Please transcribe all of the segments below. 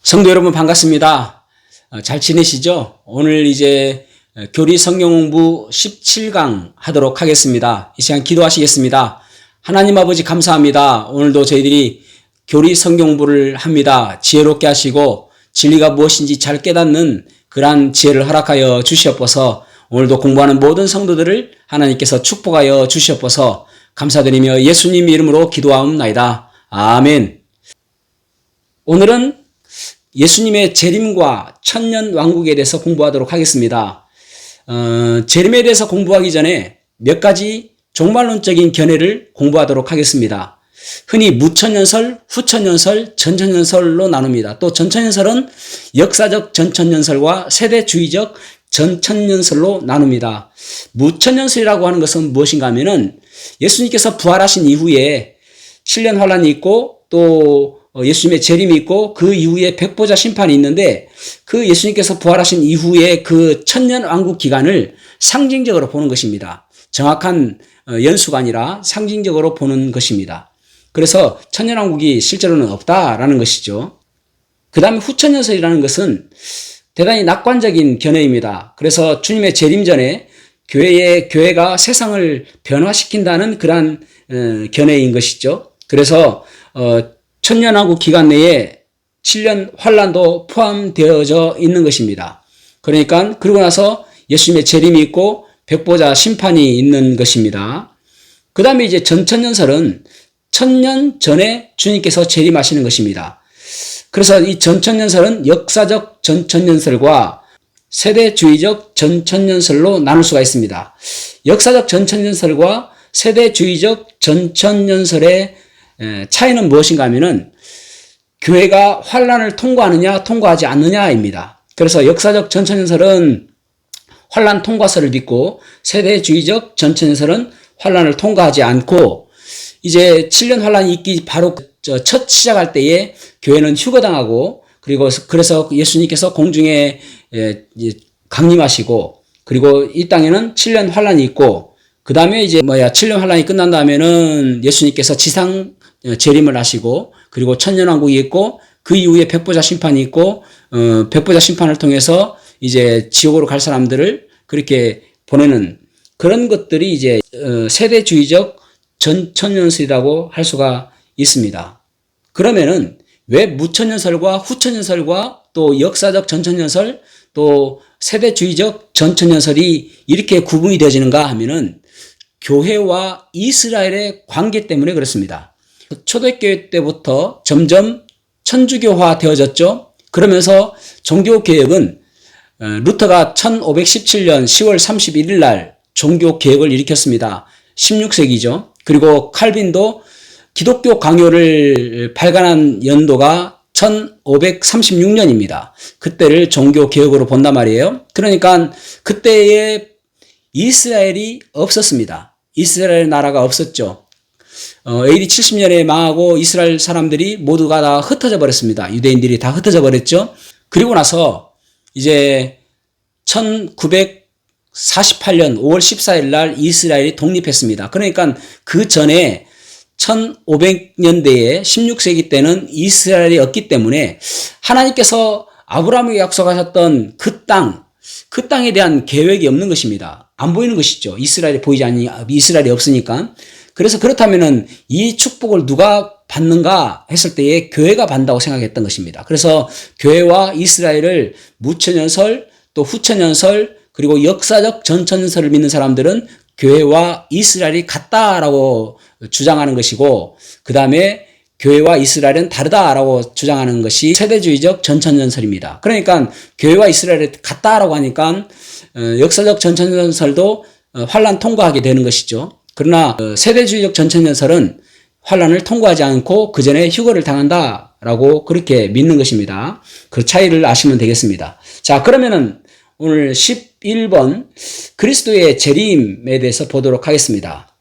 성도 여러분 반갑습니다. 잘 지내시죠? 오늘 이제 교리 성경 공부 17강 하도록 하겠습니다. 이 시간 기도하시겠습니다. 하나님 아버지 감사합니다. 오늘도 저희들이 교리 성경 공부를 합니다. 지혜롭게 하시고 진리가 무엇인지 잘 깨닫는 그러한 지혜를 허락하여 주시옵소서. 오늘도 공부하는 모든 성도들을 하나님께서 축복하여 주시옵소서. 감사드리며 예수님 이름으로 기도하옵나이다. 아멘. 오늘은 예수님의 재림과 천년 왕국에 대해서 공부하도록 하겠습니다. 재림에 대해서 공부하기 전에 몇 가지 종말론적인 견해를 공부하도록 하겠습니다. 흔히 무천년설, 후천년설, 전천년설로 나눕니다. 또 전천년설은 역사적 전천년설과 세대주의적 전천년설로 나눕니다. 무천년설이라고 하는 것은 무엇인가 하면은 예수님께서 부활하신 이후에 7년 환란이 있고 또 예수님의 재림이 있고 그 이후에 백보자 심판이 있는데 그 예수님께서 부활하신 이후에 그 천년 왕국 기간을 상징적으로 보는 것입니다. 정확한 연수가 아니라 상징적으로 보는 것입니다. 그래서 천년 왕국이 실제로는 없다라는 것이죠. 그 다음에 후천년설이라는 것은 대단히 낙관적인 견해입니다. 그래서 주님의 재림 전에 교회가 세상을 변화시킨다는 그러한 견해인 것이죠. 그래서 천년왕국 기간 내에 7년 환란도 포함되어져 있는 것입니다. 그러니까 그러고 나서 예수님의 재림이 있고 백보자 심판이 있는 것입니다. 그 다음에 이제 전천년설은 천년 전에 주님께서 재림하시는 것입니다. 그래서 이 전천년설은 역사적 전천년설과 세대주의적 전천년설로 나눌 수가 있습니다. 역사적 전천년설과 세대주의적 전천년설의 차이는 무엇인가 하면은 교회가 환란을 통과하느냐 통과하지 않느냐입니다. 그래서 역사적 전천년설은 환란 통과설을 믿고 세대주의적 전천년설은 환란을 통과하지 않고 이제 7년 환란이 있기 바로 첫 시작할 때에 교회는 휴거당하고 그리고 그래서 예수님께서 공중에 강림하시고 그리고 이 땅에는 7년 환란이 있고 그 다음에 이제 7년 환란이 끝난 다음에는 예수님께서 지상 재림을 하시고 그리고 천년왕국이 있고 그 이후에 백보자 심판이 있고 백보자 심판을 통해서 이제 지옥으로 갈 사람들을 그렇게 보내는 그런 것들이 이제 세대주의적 전천년설이라고 할 수가 있습니다. 그러면은 왜 무천년설과 후천년설과 또 역사적 전천년설 또 세대주의적 전천년설이 이렇게 구분이 되어지는가 하면은 교회와 이스라엘의 관계 때문에 그렇습니다. 초대교회 때부터 점점 천주교화 되어졌죠. 그러면서 종교개혁은 루터가 1517년 10월 31일 날 종교개혁을 일으켰습니다. 16세기죠. 그리고 칼빈도 기독교 강요를 발간한 연도가 1536년입니다. 그때를 종교개혁으로 본단 말이에요. 그러니까 그때에 이스라엘이 없었습니다. 이스라엘 나라가 없었죠. AD 70년에 망하고 이스라엘 사람들이 모두가 다 흩어져 버렸습니다. 유대인들이 다 흩어져 버렸죠. 그리고 나서 이제 1948년 5월 14일 날 이스라엘이 독립했습니다. 그러니까 그 전에 1500년대에 16세기 때는 이스라엘이 없기 때문에 하나님께서 아브라함에게 약속하셨던 그 땅에 대한 계획이 없는 것입니다. 안 보이는 것이죠. 이스라엘이 보이지 않니, 이스라엘이 없으니까. 그래서 그렇다면은 이 축복을 누가 받는가 했을 때에 교회가 받는다고 생각했던 것입니다. 그래서 교회와 이스라엘을 무천년설 또 후천년설 그리고 역사적 전천년설을 믿는 사람들은 교회와 이스라엘이 같다라고 주장하는 것이고 그 다음에 교회와 이스라엘은 다르다라고 주장하는 것이 세대주의적 전천년설입니다. 그러니까 교회와 이스라엘이 같다라고 하니까 역사적 전천년설도 환란 통과하게 되는 것이죠. 그러나 세대주의적 전천년설은 환란을 통과하지 않고 그 전에 휴거를 당한다라고 그렇게 믿는 것입니다. 그 차이를 아시면 되겠습니다. 자, 그러면은 오늘 11번 그리스도의 재림에 대해서 보도록 하겠습니다.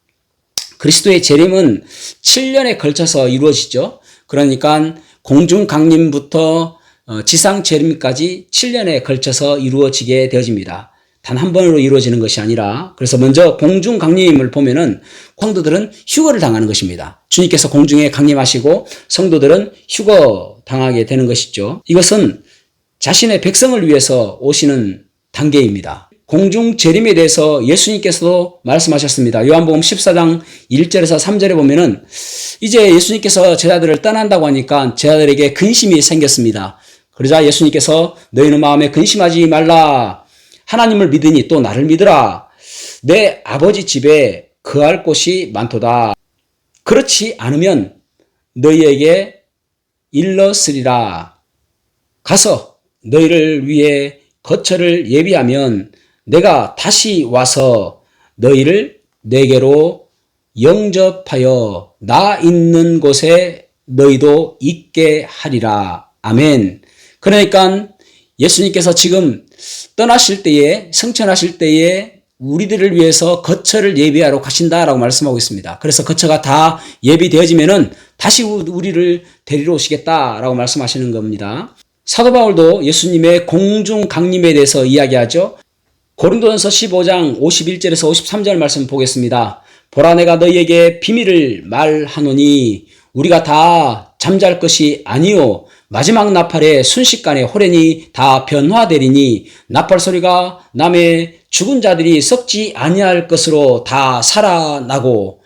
그리스도의 재림은 7년에 걸쳐서 이루어지죠. 그러니까 공중 강림부터 지상 재림까지 7년에 걸쳐서 이루어지게 되어집니다. 단 한 번으로 이루어지는 것이 아니라, 그래서 먼저 공중 강림을 보면은 성도들은 휴거를 당하는 것입니다. 주님께서 공중에 강림하시고 성도들은 휴거 당하게 되는 것이죠. 이것은 자신의 백성을 위해서 오시는 단계입니다. 공중 재림에 대해서 예수님께서도 말씀하셨습니다. 요한복음 14장 1절에서 3절에 보면은 이제 예수님께서 제자들을 떠난다고 하니까 제자들에게 근심이 생겼습니다. 그러자 예수님께서 너희는 마음에 근심하지 말라. 하나님을 믿으니 또 나를 믿으라. 내 아버지 집에 거할 곳이 많도다. 그렇지 않으면 너희에게 일러쓰리라. 가서 너희를 위해 거처를 예비하면 내가 다시 와서 너희를 내게로 영접하여 나 있는 곳에 너희도 있게 하리라. 아멘. 그러니까 예수님께서 지금 떠나실 때에, 승천하실 때에 우리들을 위해서 거처를 예비하러 가신다라고 말씀하고 있습니다. 그래서 거처가 다 예비되어지면은 다시 우리를 데리러 오시겠다라고 말씀하시는 겁니다. 사도 바울도 예수님의 공중 강림에 대해서 이야기하죠. 고린도전서 15장 51절에서 53절 말씀 보겠습니다. 보라 내가 너희에게 비밀을 말하노니 우리가 다 잠잘 것이 아니요 마지막 나팔에 순식간에 호련히 다 변화되리니 나팔 소리가 남의 죽은 자들이 썩지 아니할 것으로 다 살아나고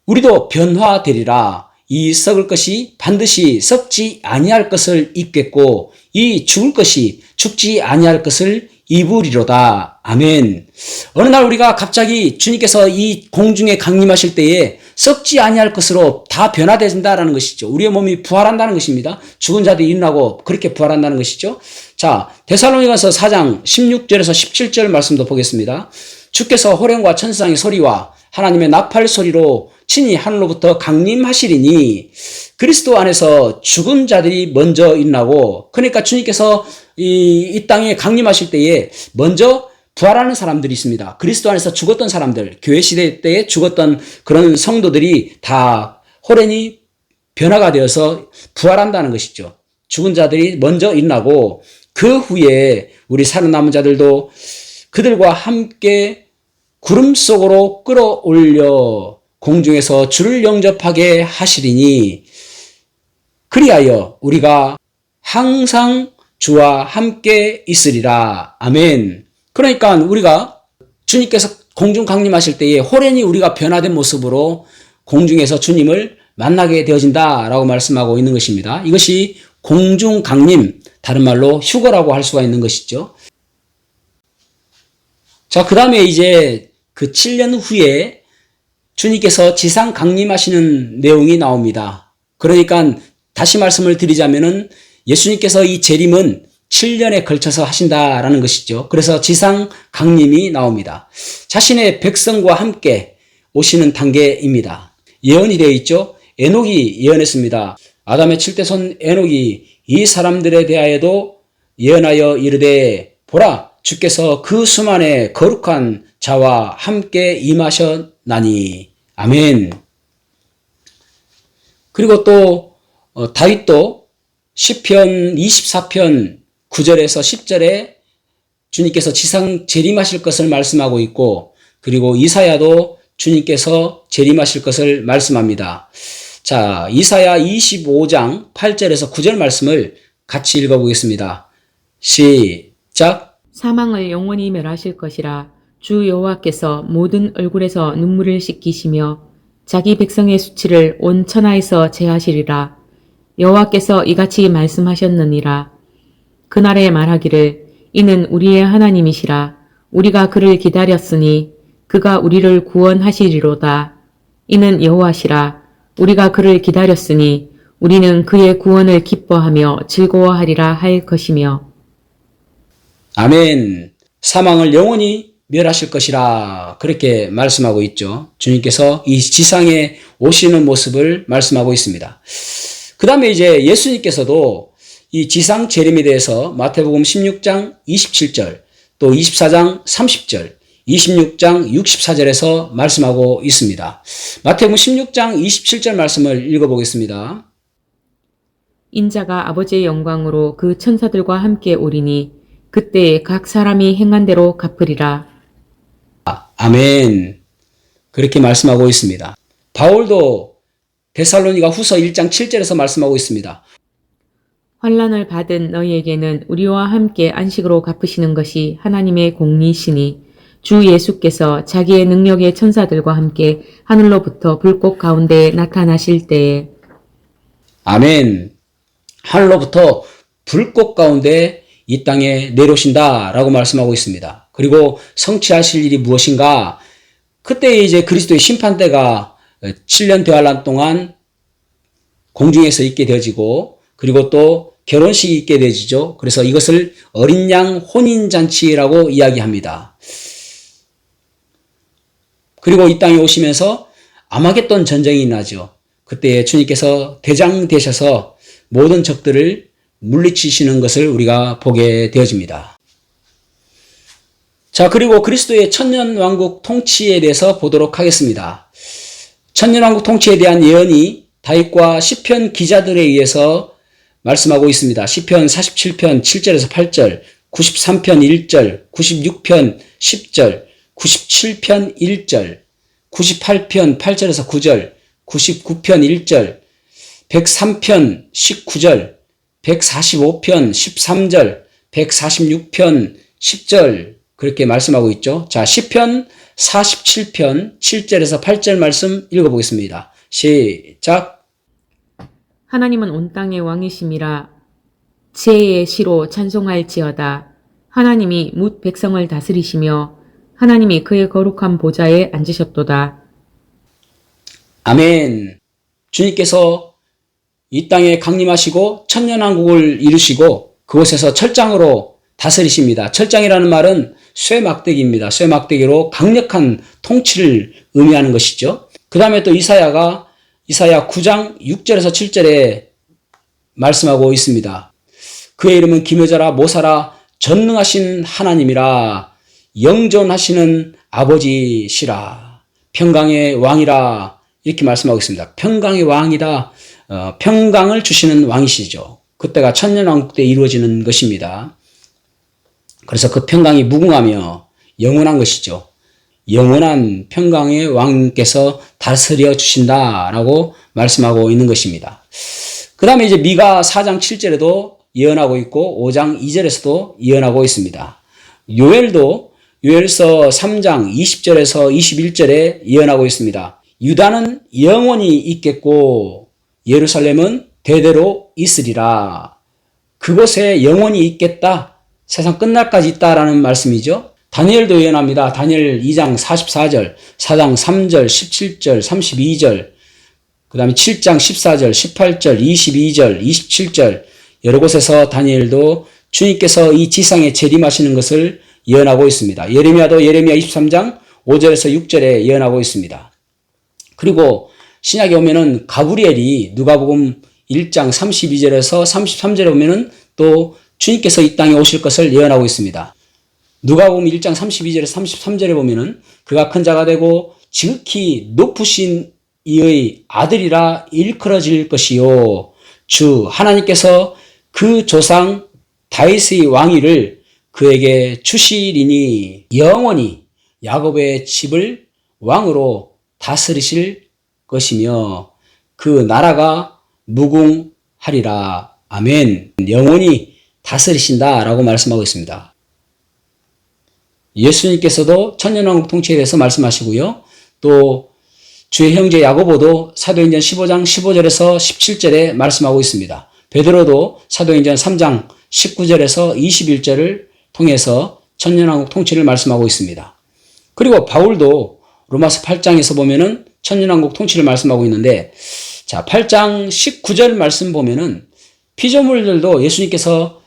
우리도 변화되리라. 이 썩을 것이 반드시 썩지 아니할 것을 입겠고 이 죽을 것이 죽지 아니할 것을 입으리로다. 아멘. 어느 날 우리가 갑자기 주님께서 이 공중에 강림하실 때에 썩지 아니할 것으로 다 변화된다라는 것이죠. 우리의 몸이 부활한다는 것입니다. 죽은 자들이 일어나고 그렇게 부활한다는 것이죠. 자, 데살로니가서 4장 16절에서 17절 말씀도 보겠습니다. 주께서 호령과 천사장의 소리와 하나님의 나팔 소리로 친히 하늘로부터 강림하시리니 그리스도 안에서 죽은 자들이 먼저 일어나고, 그러니까 주님께서 이 땅에 강림하실 때에 먼저 부활하는 사람들이 있습니다. 그리스도 안에서 죽었던 사람들, 교회 시대 때에 죽었던 그런 성도들이 다 호련히 변화가 되어서 부활한다는 것이죠. 죽은 자들이 먼저 일어나고 그 후에 우리 살아남은 자들도 그들과 함께 구름 속으로 끌어올려 공중에서 주를 영접하게 하시리니 그리하여 우리가 항상 주와 함께 있으리라. 아멘. 그러니까 우리가 주님께서 공중 강림하실 때에 호련히 우리가 변화된 모습으로 공중에서 주님을 만나게 되어진다라고 말씀하고 있는 것입니다. 이것이 공중 강림, 다른 말로 휴거라고 할 수가 있는 것이죠. 자, 그 다음에 이제 그 7년 후에 주님께서 지상 강림하시는 내용이 나옵니다. 그러니까 다시 말씀을 드리자면은 예수님께서 이 재림은 7년에 걸쳐서 하신다라는 것이죠. 그래서 지상 강림이 나옵니다. 자신의 백성과 함께 오시는 단계입니다. 예언이 되어 있죠. 에녹이 예언했습니다. 아담의 7대 손 에녹이 이 사람들에 대하여도 예언하여 이르되 보라 주께서 그 수만의 거룩한 자와 함께 임하셨나니. 아멘. 그리고 또 다윗도 시편 24편 9절에서 10절에 주님께서 지상 재림하실 것을 말씀하고 있고, 그리고 이사야도 주님께서 재림하실 것을 말씀합니다. 자, 이사야 25장 8절에서 9절 말씀을 같이 읽어보겠습니다. 시작. 사망을 영원히 멸하실 것이라. 주 여호와께서 모든 얼굴에서 눈물을 씻기시며 자기 백성의 수치를 온 천하에서 제하시리라. 여호와께서 이같이 말씀하셨느니라. 그날에 말하기를 이는 우리의 하나님이시라. 우리가 그를 기다렸으니 그가 우리를 구원하시리로다. 이는 여호와시라. 우리가 그를 기다렸으니 우리는 그의 구원을 기뻐하며 즐거워하리라 할 것이며. 아멘. 사망을 영원히 멸하실 것이라 그렇게 말씀하고 있죠. 주님께서 이 지상에 오시는 모습을 말씀하고 있습니다. 그 다음에 이제 예수님께서도 이 지상 재림에 대해서 마태복음 16장 27절, 또 24장 30절, 26장 64절에서 말씀하고 있습니다. 마태복음 16장 27절 말씀을 읽어보겠습니다. 인자가 아버지의 영광으로 그 천사들과 함께 오리니 그때 각 사람이 행한 대로 갚으리라. 아멘. 그렇게 말씀하고 있습니다. 바울도 데살로니가 후서 1장 7절에서 말씀하고 있습니다. 환난을 받은 너희에게는 우리와 함께 안식으로 갚으시는 것이 하나님의 공리시니 주 예수께서 자기의 능력의 천사들과 함께 하늘로부터 불꽃 가운데 나타나실 때에 아멘. 하늘로부터 불꽃 가운데 이 땅에 내려오신다라고 말씀하고 있습니다. 그리고 성취하실 일이 무엇인가? 그때 이제 그리스도의 심판대가 7년 대환란 동안 공중에서 있게 되어지고, 그리고 또 결혼식이 있게 되어지죠. 그래서 이것을 어린 양 혼인잔치라고 이야기합니다. 그리고 이 땅에 오시면서 아마겟돈 전쟁이 나죠. 그때 주님께서 대장 되셔서 모든 적들을 물리치시는 것을 우리가 보게 되어집니다. 자, 그리고 그리스도의 천년왕국 통치에 대해서 보도록 하겠습니다. 천년왕국 통치에 대한 예언이 다윗과 시편 기자들에 의해서 말씀하고 있습니다. 시편 47편 7절에서 8절, 93편 1절, 96편 10절, 97편 1절, 98편 8절에서 9절, 99편 1절, 103편 19절, 145편 13절, 146편 10절 그렇게 말씀하고 있죠. 자, 시편 47편 7절에서 8절 말씀 읽어보겠습니다. 시작. 하나님은 온 땅의 왕이심이라 지혜의 시로 찬송할지어다. 하나님이 뭇 백성을 다스리시며 하나님이 그의 거룩한 보좌에 앉으셨도다. 아멘. 주님께서 이 땅에 강림하시고 천년왕국을 이루시고 그곳에서 철장으로 다스리십니다. 철장이라는 말은 쇠막대기입니다. 쇠막대기로 강력한 통치를 의미하는 것이죠. 그 다음에 또 이사야 9장 6절에서 7절에 말씀하고 있습니다. 그의 이름은 기묘자라 모사라 전능하신 하나님이라 영존하시는 아버지시라 평강의 왕이라 이렇게 말씀하고 있습니다. 평강의 왕이다. 평강을 주시는 왕이시죠. 그때가 천년왕국 때 이루어지는 것입니다. 그래서 그 평강이 무궁하며 영원한 것이죠. 영원한 평강의 왕께서 다스려 주신다라고 말씀하고 있는 것입니다. 그 다음에 이제 미가 4장 7절에도 예언하고 있고 5장 2절에서도 예언하고 있습니다. 요엘서 3장 20절에서 21절에 예언하고 있습니다. 유다는 영원히 있겠고 예루살렘은 대대로 있으리라. 그곳에 영원히 있겠다. 세상 끝날까지 있다라는 말씀이죠. 다니엘도 예언합니다. 다니엘 2장 44절, 4장 3절, 17절, 32절, 그 다음에 7장 14절, 18절, 22절, 27절 여러 곳에서 다니엘도 주님께서 이 지상에 재림하시는 것을 예언하고 있습니다. 예레미야도 예레미야 23장 5절에서 6절에 예언하고 있습니다. 그리고 신약에 오면은 가브리엘이 누가복음 1장 32절에서 33절에 보면은 또 주님께서 이 땅에 오실 것을 예언하고 있습니다. 누가복음 1장 32절에서 33절에 보면은 그가 큰 자가 되고 지극히 높으신 이의 아들이라 일컬어질 것이요 주 하나님께서 그 조상 다윗의 왕위를 그에게 주시리니 영원히 야곱의 집을 왕으로 다스리실 것이며 그 나라가 무궁하리라. 아멘. 영원히 다스리신다라고 말씀하고 있습니다. 예수님께서도 천년왕국 통치에 대해서 말씀하시고요. 또 주의 형제 야고보도 사도행전 15장 15절에서 17절에 말씀하고 있습니다. 베드로도 사도행전 3장 19절에서 21절을 통해서 천년왕국 통치를 말씀하고 있습니다. 그리고 바울도 로마서 8장에서 보면은 천년왕국 통치를 말씀하고 있는데, 자, 8장 19절 말씀 보면은 피조물들도 예수님께서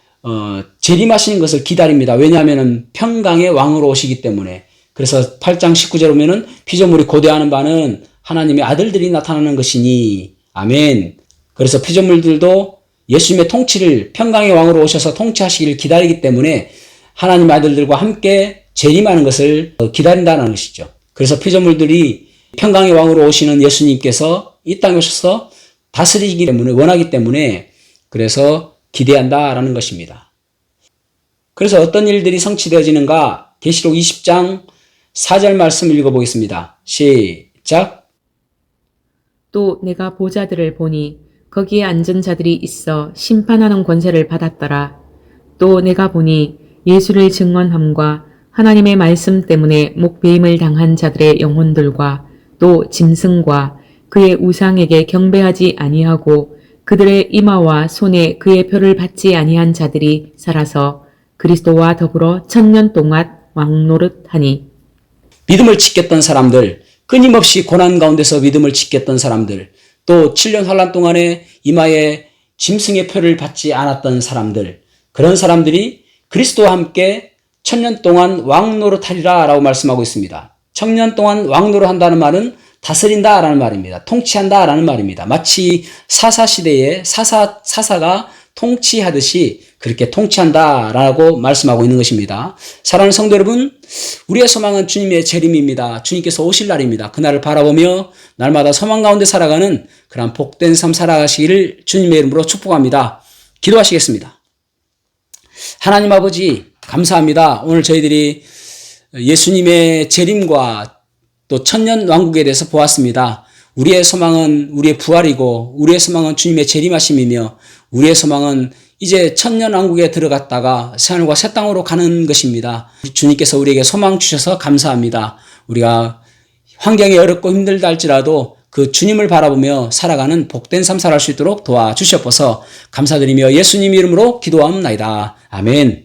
재림하시는 것을 기다립니다. 왜냐하면은 평강의 왕으로 오시기 때문에. 그래서 8장 19절 보면은 피조물이 고대하는 바는 하나님의 아들들이 나타나는 것이니. 아멘. 그래서 피조물들도 예수님의 통치를 평강의 왕으로 오셔서 통치하시기를 기다리기 때문에 하나님의 아들들과 함께 재림하는 것을 기다린다는 것이죠. 그래서 피조물들이 평강의 왕으로 오시는 예수님께서 이 땅에 오셔서 다스리기 때문에 원하기 때문에 그래서 기대한다라는 것입니다. 그래서 어떤 일들이 성취되어지는가? 계시록 20장 4절 말씀 읽어보겠습니다. 시작. 또 내가 보좌들을 보니 거기에 앉은 자들이 있어 심판하는 권세를 받았더라. 또 내가 보니 예수를 증언함과 하나님의 말씀 때문에 목배임을 당한 자들의 영혼들과 또 짐승과 그의 우상에게 경배하지 아니하고 그들의 이마와 손에 그의 표를 받지 아니한 자들이 살아서 그리스도와 더불어 1000년 동안 왕노릇하니. 믿음을 지켰던 사람들, 끊임없이 고난 가운데서 믿음을 지켰던 사람들, 또 7년 환란 동안에 이마에 짐승의 표를 받지 않았던 사람들, 그런 사람들이 그리스도와 함께 1000년 동안 왕노릇하리라 라고 말씀하고 있습니다. 1000년 동안 왕노릇한다는 말은 다스린다라는 말입니다. 통치한다라는 말입니다. 마치 사사시대에 사사가 통치하듯이 그렇게 통치한다라고 말씀하고 있는 것입니다. 사랑하는 성도 여러분, 우리의 소망은 주님의 재림입니다. 주님께서 오실 날입니다. 그날을 바라보며 날마다 소망 가운데 살아가는 그런 복된 삶 살아가시기를 주님의 이름으로 축복합니다. 기도하시겠습니다. 하나님 아버지 감사합니다. 오늘 저희들이 예수님의 재림과 또 천년 왕국에 대해서 보았습니다. 우리의 소망은 우리의 부활이고 우리의 소망은 주님의 재림하심이며 우리의 소망은 이제 천년 왕국에 들어갔다가 새하늘과 새 땅으로 가는 것입니다. 주님께서 우리에게 소망 주셔서 감사합니다. 우리가 환경이 어렵고 힘들다 할지라도 그 주님을 바라보며 살아가는 복된 삶 살아갈 수 있도록 도와주시옵소서. 감사드리며 예수님 이름으로 기도하옵나이다. 아멘.